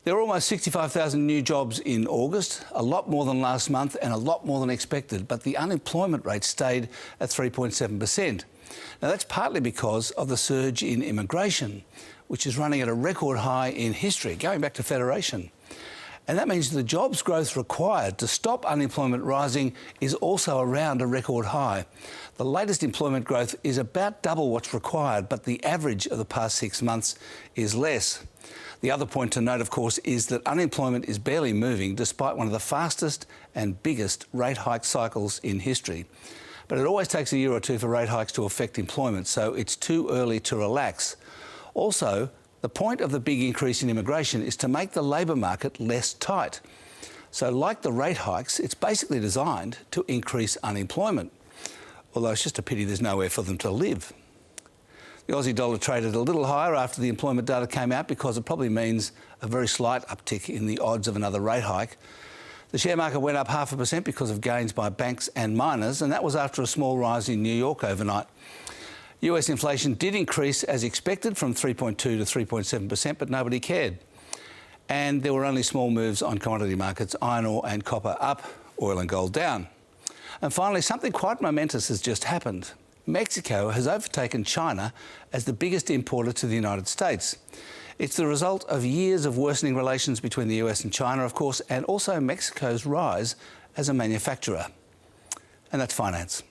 There are almost 65,000 new jobs in August, a lot more than last month and a lot more than expected, but the unemployment rate stayed at 3.7%. Now that's partly because of the surge in immigration, which is running at a record high in history, going back to Federation. And that means the jobs growth required to stop unemployment rising is also around a record high. The latest employment growth is about double what's required, but the average of the past 6 months is less. The other point to note, of course, is that unemployment is barely moving despite one of the fastest and biggest rate hike cycles in history. But it always takes a year or two for rate hikes to affect employment, so it's too early to relax. Also, the point of the big increase in immigration is to make the labour market less tight. So like the rate hikes, it's basically designed to increase unemployment, although it's just a pity there's nowhere for them to live. The Aussie dollar traded a little higher after the employment data came out because it probably means a very slight uptick in the odds of another rate hike. The share market went up 0.5% because of gains by banks and miners, and that was after a small rise in New York overnight. US inflation did increase as expected from 3.2 to 3.7%, but nobody cared. And there were only small moves on commodity markets, iron ore and copper up, oil and gold down. And finally, something quite momentous has just happened. Mexico has overtaken China as the biggest importer to the United States. It's the result of years of worsening relations between the US and China, of course, and also Mexico's rise as a manufacturer. And that's finance.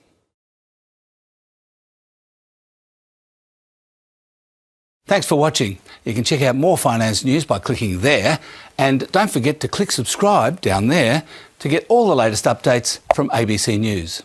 Thanks for watching. You can check out more finance news by clicking there. And don't forget to click subscribe down there to get all the latest updates from ABC News.